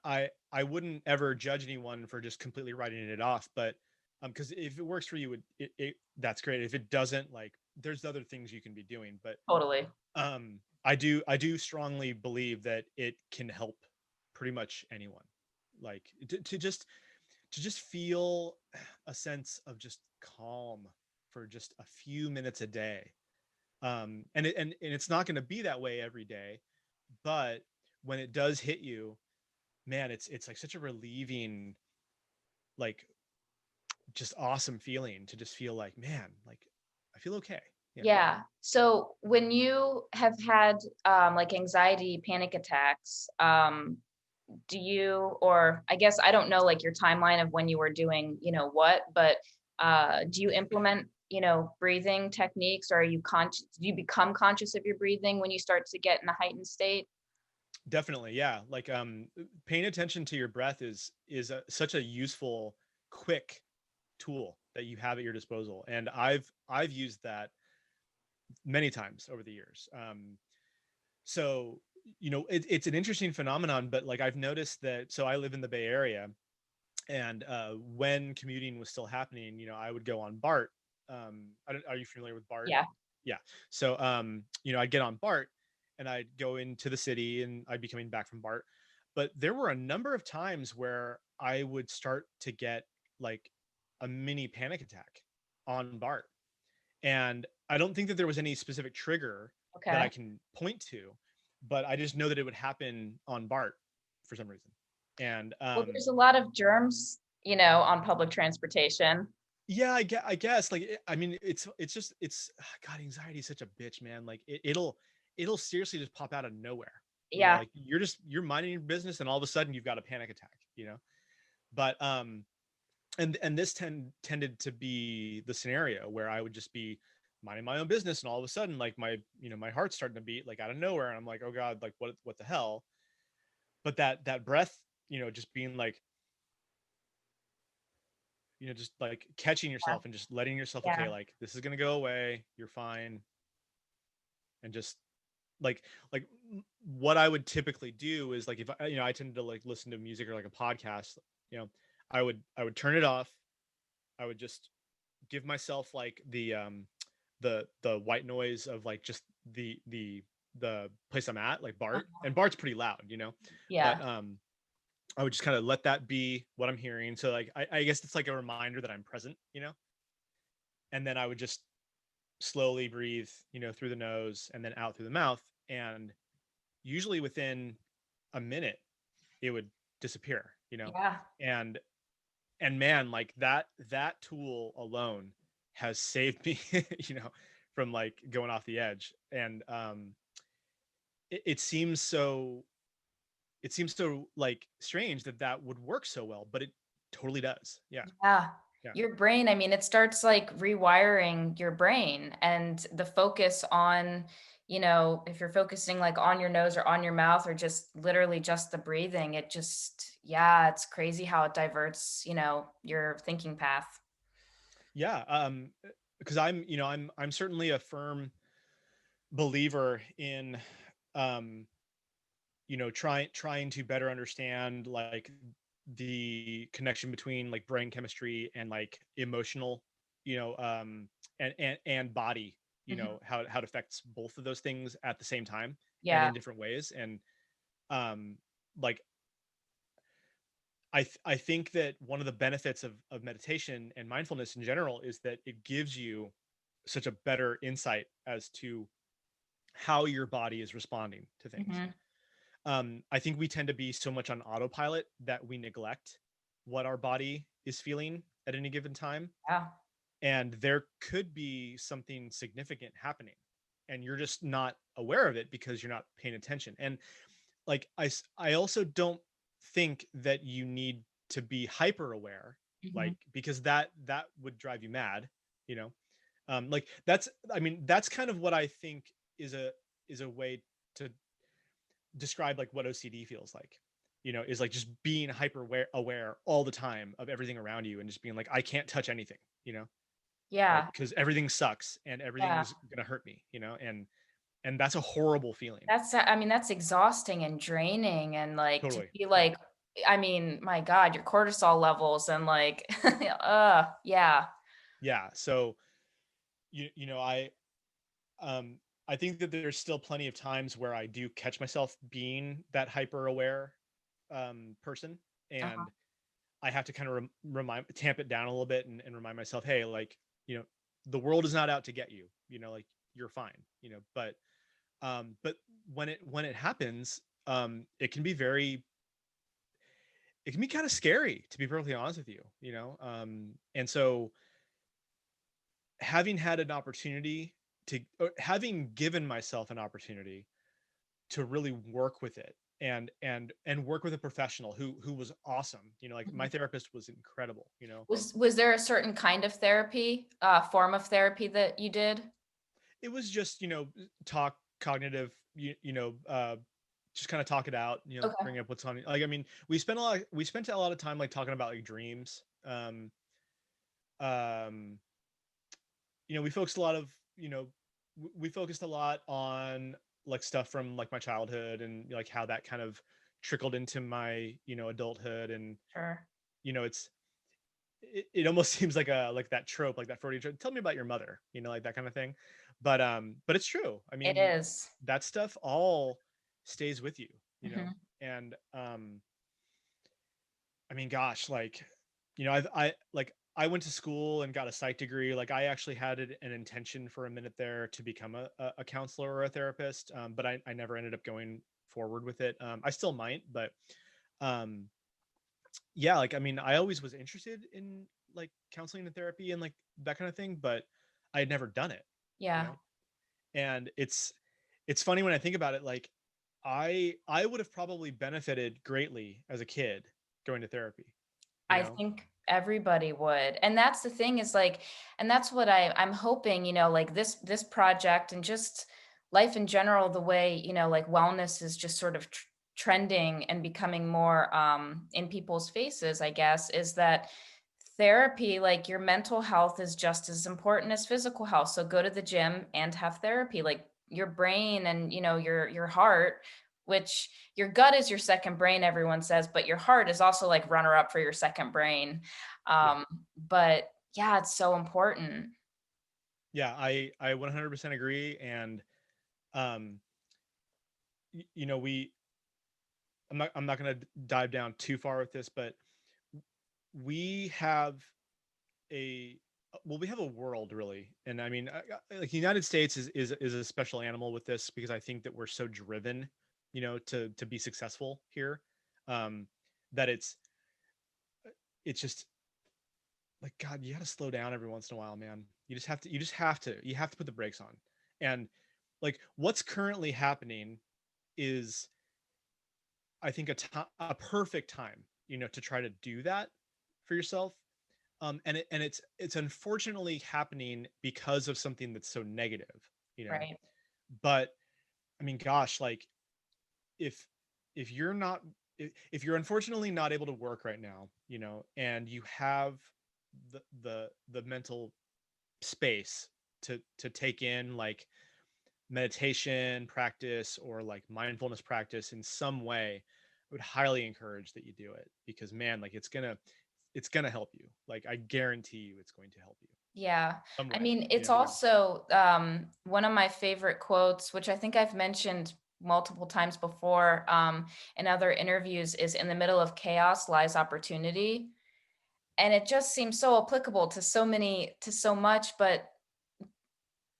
I wouldn't ever judge anyone for just completely writing it off, but because if it works for you, that's great. If it doesn't, like there's other things you can be doing. But Totally. I do strongly believe that it can help pretty much anyone. Like to just feel a sense of just calm for just a few minutes a day. And it's not going to be that way every day, but when it does hit you, man, it's like such a relieving, like just awesome feeling to just feel like, man, like I feel okay. Yeah. Yeah. So when you have had like anxiety, panic attacks, do you, or I guess I don't know like your timeline of when you were doing, what, but do you implement, breathing techniques, or are you conscious, do you become conscious of your breathing when you start to get in a heightened state? Definitely, yeah. Like paying attention to your breath is such a useful, quick tool that you have at your disposal, and I've used that many times over the years. So it's an interesting phenomenon, but like I've noticed that. So I live in the Bay Area, and when commuting was still happening, I would go on BART. Are you familiar with BART? Yeah. Yeah. So I'd get on BART and I'd go into the city, and I'd be coming back from BART. But there were a number of times where I would start to get like a mini panic attack on BART. And I don't think that there was any specific trigger that I Okay. can point to, but I just know that it would happen on BART for some reason. And Well, there's a lot of germs, on public transportation. yeah, I guess like I mean it's just it's God, anxiety is such a bitch, man. Like it'll seriously just pop out of nowhere. Yeah. Like you're minding your business and all of a sudden you've got a panic attack. But and this tended to be the scenario where I would just be minding my own business and all of a sudden like my heart's starting to beat like out of nowhere and I'm like, oh God, like what the hell? But that breath, just being like, just like catching Yeah. yourself and just letting yourself, okay, Yeah. like this is gonna go away, you're fine, and just like like what I would typically do is like if I tend to like listen to music or like a podcast, you know, I would turn it off. I would just give myself like the white noise of like just the place I'm at, like BART, and BART's pretty loud. But Yeah. I would just kind of let that be what I'm hearing. So like I guess it's like a reminder that I'm present. And then I would just slowly breathe, through the nose and then out through the mouth. And usually within a minute, it would disappear. Yeah. And and man, like that tool alone has saved me, from like going off the edge. And it seems so like strange that would work so well, but it totally does. Yeah. Yeah. Yeah. Your brain, I mean, it starts like rewiring your brain and the focus on, if you're focusing like on your nose or on your mouth or just literally just the breathing, it just, yeah, it's crazy how it diverts, your thinking path. Yeah. Because I'm certainly a firm believer in um trying to better understand like the connection between like brain chemistry and like emotional, and body, Mhm. how it affects both of those things at the same time and Yeah. in different ways. And um like I think that one of the benefits of meditation and mindfulness in general is that it gives you such a better insight as to how your body is responding to things. Hmm. I think we tend to be so much on autopilot that we neglect what our body is feeling at any given time. Yeah. And there could be something significant happening and you're just not aware of it because you're not paying attention. And like I also don't think that you need to be hyper aware, Hmm. like because that would drive you mad, you know. Like that's kind of what I think is a way to describe like what OCD feels like, is like just being hyper aware all the time of everything around you and just being like, I can't touch anything, like Yeah. because everything sucks and Yeah. everything's gonna hurt me, and that's a horrible feeling. I mean, that's exhausting and draining and like to Totally. be Yeah. like, I mean, my God, your cortisol levels and like, yeah. Yeah. So you know um I think that there's still plenty of times where I do catch myself being that hyper aware person, Uh-huh. and I have to kind of tamp it down a little bit and remind myself, hey, like, the world is not out to get you, like you're fine, but when it happens, it can be kind of scary, to be perfectly honest with you, and so having had an opportunity or having given myself an opportunity to really work with it and work with a professional who was awesome, like my Mhm. therapist was incredible. Was there a certain kind of therapy, form of therapy that you did? It was just talk cognitive, just kind of talk it out, Okay. bring up what's on, like, I mean, we spent a lot of time like talking about like dreams. Um we focused a lot of we focused a lot on like stuff from like my childhood and like how that kind of trickled into my adulthood. And Sure. it's it almost seems like that trope, like that Freudian trope, tell me about your mother, like that kind of thing. But it's true. I It mean, is. that stuff all stays with you, you Mhm. know And I mean, gosh, like, you know, I went to school and got a psych degree. Like, I actually had an intention for a minute there to become a counselor or a therapist, but I never ended up going forward with it. I still might, but um, yeah, like, I mean, I always was interested in like counseling and therapy and like that kind of thing, but I had never done it, you Yeah. know. And it's funny when I think about it. Like, I would have probably benefited greatly as a kid going to therapy, you I know. think everybody would. And that's the thing is like, and that's what I'm hoping, like this project and just life in general, the way, like wellness is just sort of trending and becoming more in people's faces, I guess, is that therapy, like your mental health is just as important as physical health. So go to the gym and have therapy. Like your brain and your heart, which your gut is your second brain, everyone says, but your heart is also like runner up for your second brain. Yeah. But yeah, it's so important. Yeah, I 100% agree. And um you know, I'm not going to dive down too far with this, but we have a we have a world, really. And I mean, like, the United States is a special animal with this, because I think that we're so driven, you know, to be successful here, um that it's just like, God, you got to slow down every once in a while, man. You have to put the brakes on. And like, what's currently happening is, I think, a perfect time, you know, to try to do that for yourself. And it's unfortunately happening because of something that's so negative, you know. Right. But I mean, gosh, like, if if you're not if you're unfortunately not able to work right now, you know, and you have the mental space to take in like meditation practice or like mindfulness practice in some way, I would highly encourage that you do it, because man, like, it's gonna help you. Like, I guarantee you it's going to help you Yeah. some I way, mean, you it's know. also one of my favorite quotes, which I think I've mentioned multiple times before in other interviews, is in the middle of chaos lies opportunity. And it just seems so applicable to so much. But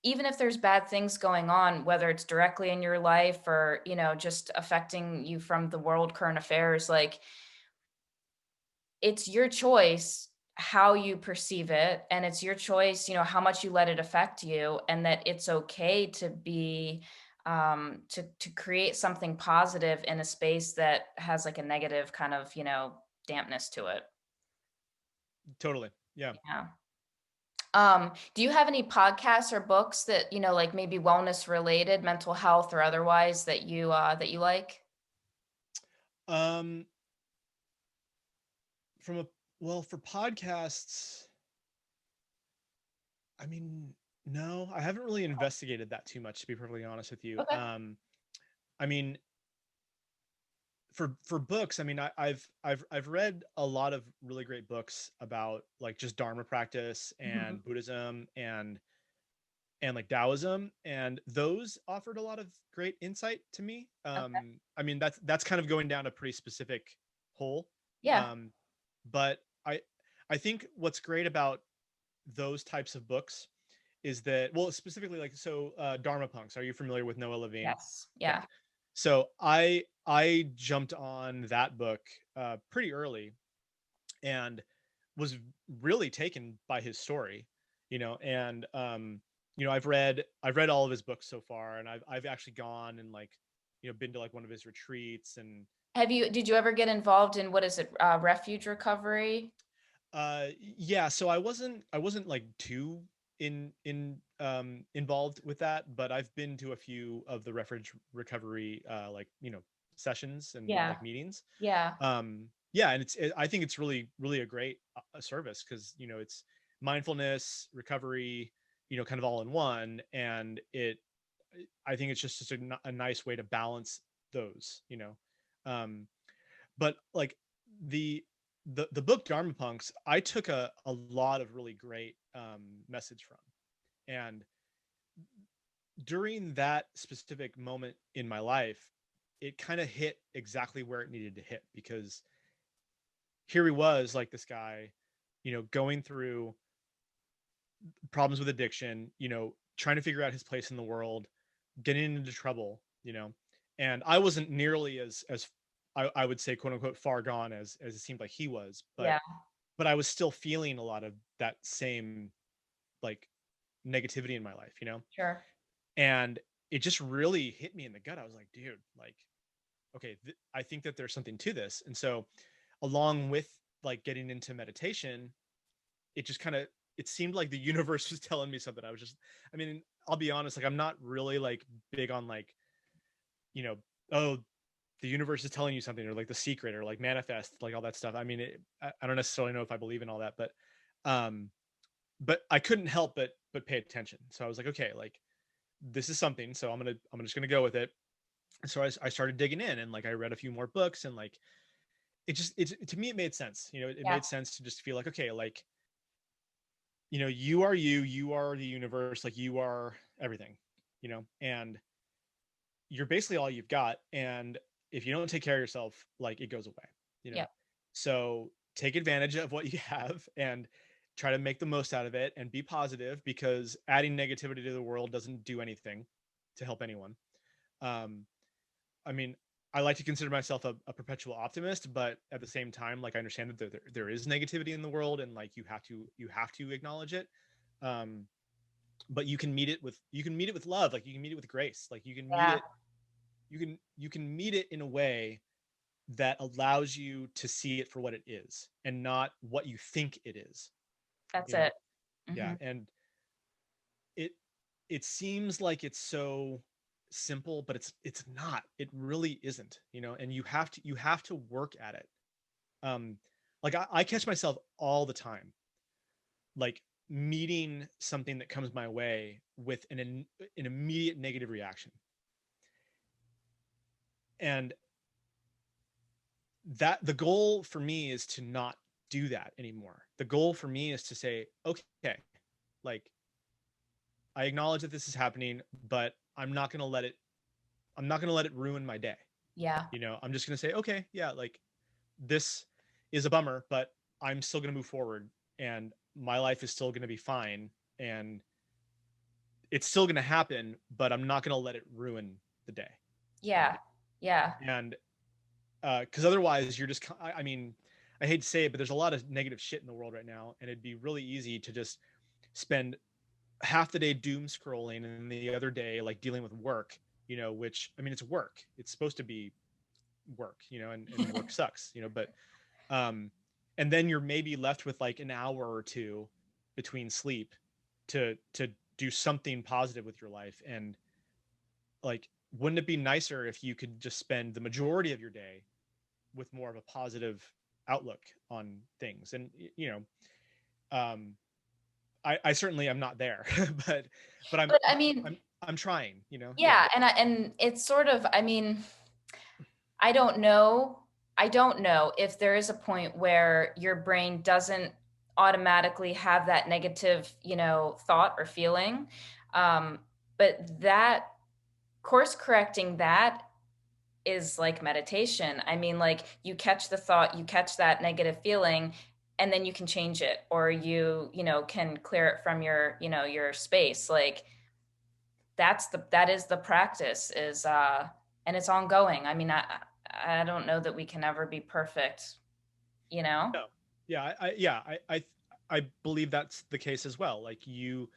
even if there's bad things going on, whether it's directly in your life or, just affecting you from the world current affairs, like it's your choice how you perceive it, and it's your choice, how much you let it affect you, and that it's okay to be to create something positive in a space that has like a negative kind of, dampness to it. Totally. Yeah. Yeah. Do you have any podcasts or books that, like maybe wellness related, mental health or otherwise, that you like? um from a Well, for podcasts, I mean, no, I haven't really investigated that too much, to be perfectly honest with you. Okay. I mean, for books, I mean, I've read a lot of really great books about like just Dharma practice Mhm. and Buddhism and like Taoism, and those offered a lot of great insight to me. Okay. I mean, that's kind of going down a pretty specific hole. Yeah. Um, but I think what's great about those types of books is that, well, specifically, like, so Dharma Punks. Are you familiar with Noah Levine? Yes. Okay. Yeah. So I jumped on that book pretty early, and was really taken by his story, you know. And you know, I've read all of his books so far, and I've actually gone and, like, you know, been to like one of his retreats. And Did you ever get involved in, what is it, refuge recovery? yeah, so I wasn't like too involved with that, but I've been to a few of the refuge recovery like, you know, sessions and Yeah. like meetings. Yeah. Yeah, and I think it's really a great service, because, you know, it's mindfulness recovery, you know, kind of all in one. And I think it's just a nice way to balance those, you know. um but like, the the book Dharma Punks, I took a lot of really great message from. And during that specific moment in my life, it kind of hit exactly where it needed to hit, because here he was, like, this guy, going through problems with addiction, trying to figure out his place in the world, getting into trouble, and I wasn't nearly as I would say, quote unquote, far gone as it seemed like he was, Yeah. but I was still feeling a lot of that same, like, negativity in my life, Sure. and it just really hit me in the gut. I was like, dude, like, okay, I think that there's something to this. And so, along with, like, getting into meditation, it just kind of, it seemed like the universe was telling me something. I mean, I'll be honest, like, I'm not really, like, big on, like, you know oh, the universe is telling you something, or like the secret, or like manifest, like all that stuff. I mean, I don't necessarily know if I believe in all that, um but I couldn't help but pay attention. So I was like, okay, like, this is something, so I'm just gonna go with it. So I started digging in, and, like, I read a few more books, and, like, to me, it made sense. It Yeah. made sense to just feel like, okay, like, you are the universe, like, you are everything, and you're basically all you've got. And if you don't take care of yourself, like, it goes away, you know? Yeah. So take advantage of what you have, and try to make the most out of it, and be positive, because adding negativity to the world doesn't do anything to help anyone. Um, I mean, I like to consider myself a perpetual optimist, but at the same time, like, I understand that there is negativity in the world, and, like, you have to acknowledge it. Um, but you can meet it with love, like, you can meet it with grace, like, Yeah. you can meet it in a way that allows you to see it for what it is, and not what you think it is, That's you know? it. Yeah. Hmm. And it it seems like it's so simple, but it's not. It really isn't, and you have to work at it. Um, like, I catch myself all the time, like, meeting something that comes my way with an immediate negative reaction. And that the goal for me is to not do that anymore. The goal for me is to say, okay, like, I acknowledge that this is happening, but I'm not going to let it ruin my day. Yeah. I'm just going to say, okay, yeah, like, this is a bummer, but I'm still going to move forward, and my life is still going to be fine, and it's still going to happen, but I'm not going to let it ruin the day. you know Yeah. Yeah. and because otherwise you're just, I mean, I hate to say it, but there's a lot of negative shit in the world right now, and it'd be really easy to just spend half the day doom scrolling, and the other day, like, dealing with work, which, I mean, it's work, it's supposed to be work, and work sucks, but um and then you're maybe left with, like, an hour or two between sleep to do something positive with your life. And, like, wouldn't it be nicer if you could just spend the majority of your day with more of a positive outlook on things? And, um I certainly am not there, but i'm But I mean, I'm trying, yeah. yeah, and it's sort of, I mean, I don't know. I don't know if there is a point where your brain doesn't automatically have that negative, thought or feeling. Um, but that course correcting that is like meditation. I mean, like, you catch the thought, you catch that negative feeling, and then you can change it, or can clear it from your space. Like, that is the practice, is and it's ongoing. I mean, I don't know that we can ever be perfect, you know? No. Yeah, I believe that's the case as well. Like, you're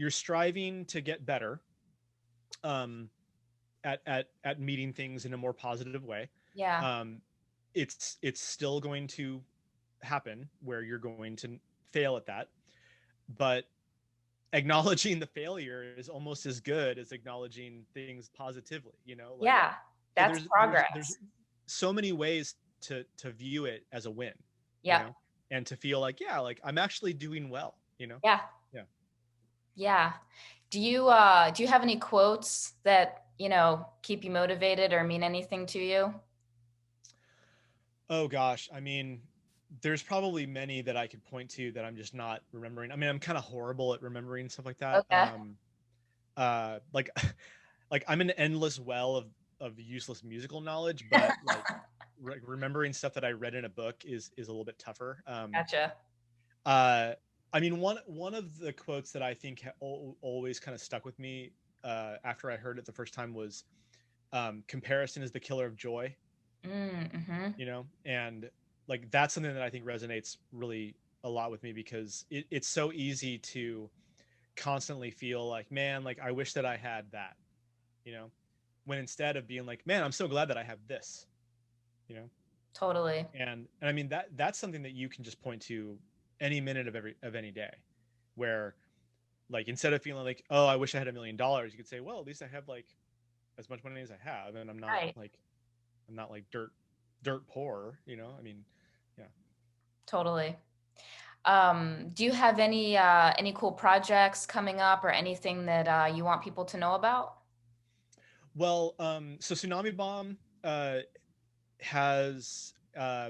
striving to get better, um at meeting things in a more positive way. Yeah. um it's still going to happen where you're going to fail at that, but acknowledging the failure is almost as good as acknowledging things positively, like, Yeah. so That's there's progress. so many ways to view it as a win, you Yep. know and to feel like, yeah, like, I'm actually doing well, Yeah. yeah. Yeah. Do you have any quotes that, keep you motivated or mean anything to you? Oh gosh, I mean, there's probably many that I could point to that I'm just not remembering. I mean, I'm kind of horrible at remembering stuff like that. Okay. Like, like, I'm an endless well of useless musical knowledge, but like remembering stuff that I read in a book is a little bit tougher. Gotcha. Uh, I mean, one of the quotes that I think always kind of stuck with me after I heard it the first time was, "Comparison is the killer of joy." Mm-hmm. You know, and like that's something that I think resonates really a lot with me, because it's so easy to constantly feel like, man, like I wish that I had that, you know, when instead of being like, man, I'm so glad that I have this, you know. Totally. And I mean that's something that you can just point to any minute of any day, where like instead of feeling like, oh, I wish I had $1 million, you could say, well, at least I have like as much money as I have, and Right. I'm not like dirt poor, you know. I mean, yeah. Totally. Do you have any cool projects coming up or anything that you want people to know about? Well, so Tsunami Bomb has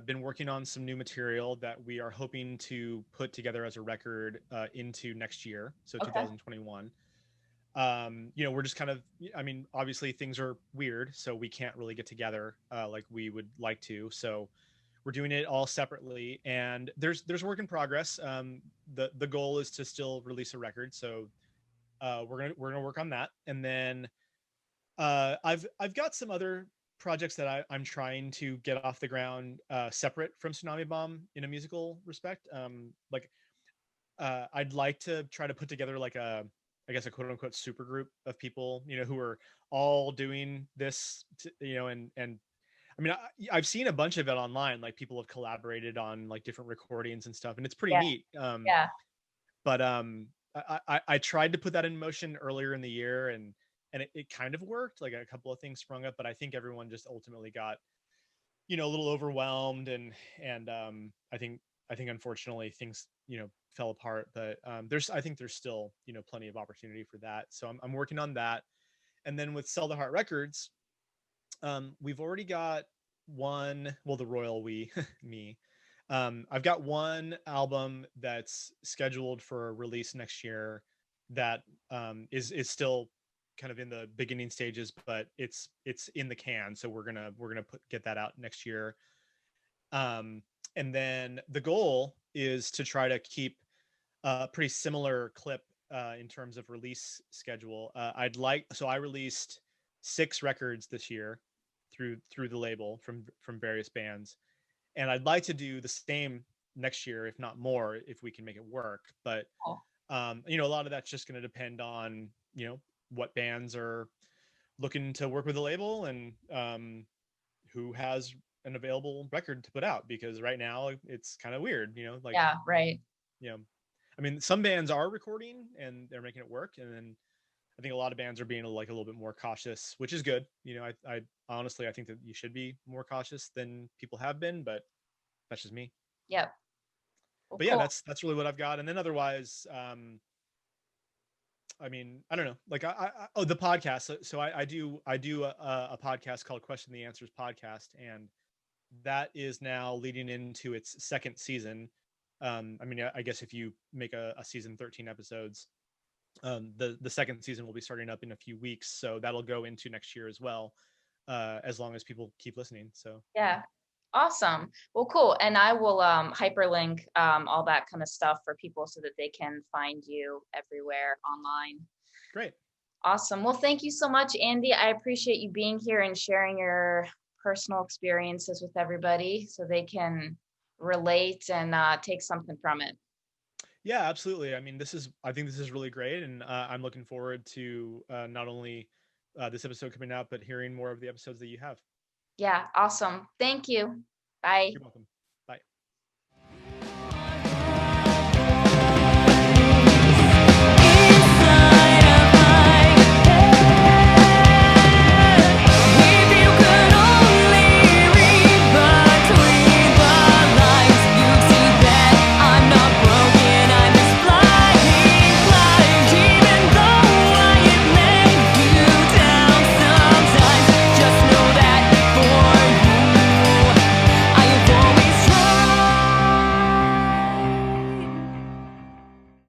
been working on some new material that we are hoping to put together as a record into next year, so Okay. 2021. You know, we're just kind of, I mean, obviously things are weird, so we can't really get together like we would like to. So we're doing it all separately, and there's work in progress. The goal is to still release a record, so we're gonna work on that, and then I've got some other projects that I'm trying to get off the ground separate from Tsunami Bomb in a musical respect. Like I'd like to try to put together like I guess a quote unquote super group of people, you know, who are all doing this, you know, and I mean, I've seen a bunch of it online. Like people have collaborated on like different recordings and stuff, and it's pretty Yeah. neat. Yeah. But I tried to put that in motion earlier in the year, and it kind of worked. Like a couple of things sprung up, but I think everyone just ultimately got, you know, a little overwhelmed, and I think unfortunately things, you know, fell apart. But I think there's still, you know, plenty of opportunity for that. So I'm working on that, and then with Sell the Heart Records, we've already got one. Well, the royal we me. I've got one album that's scheduled for release next year that is still kind of in the beginning stages, but it's in the can. So we're gonna get that out next year. Um, and then the goal is to try to keep a pretty similar clip in terms of release schedule. So I released 6 records this year through the label from various bands, and I'd like to do the same next year, if not more, if we can make it work. But Cool. you know, a lot of that's just going to depend on, you know, what bands are looking to work with the label, and who has an available record to put out, because right now it's kind of weird, you know, like, Yeah. Right. you know, I mean, some bands are recording and they're making it work, and then I think a lot of bands are being like a little bit more cautious, which is good. You know, I honestly I think that you should be more cautious than people have been, but that's just me. Yep. Well, But yeah, cool. that's really what I've got. And then otherwise, I mean, I don't know. Like oh, the podcast. So I do a podcast called Question the Answers podcast, and that is now leading into its second season. I mean, I guess if you make a season 13 episodes, the second season will be starting up in a few weeks, so that'll go into next year as well, as long as people keep listening. So Yeah. Awesome. Well, cool. And I will hyperlink all that kind of stuff for people so that they can find you everywhere online. great. Awesome. Well, thank you so much, Andy. I appreciate you being here and sharing your personal experiences with everybody so they can relate and take something from it. Yeah, absolutely. I mean, I think this is really great, and I'm looking forward to not only this episode coming out, but hearing more of the episodes that you have. Yeah, awesome. Thank you. Bye. You're welcome.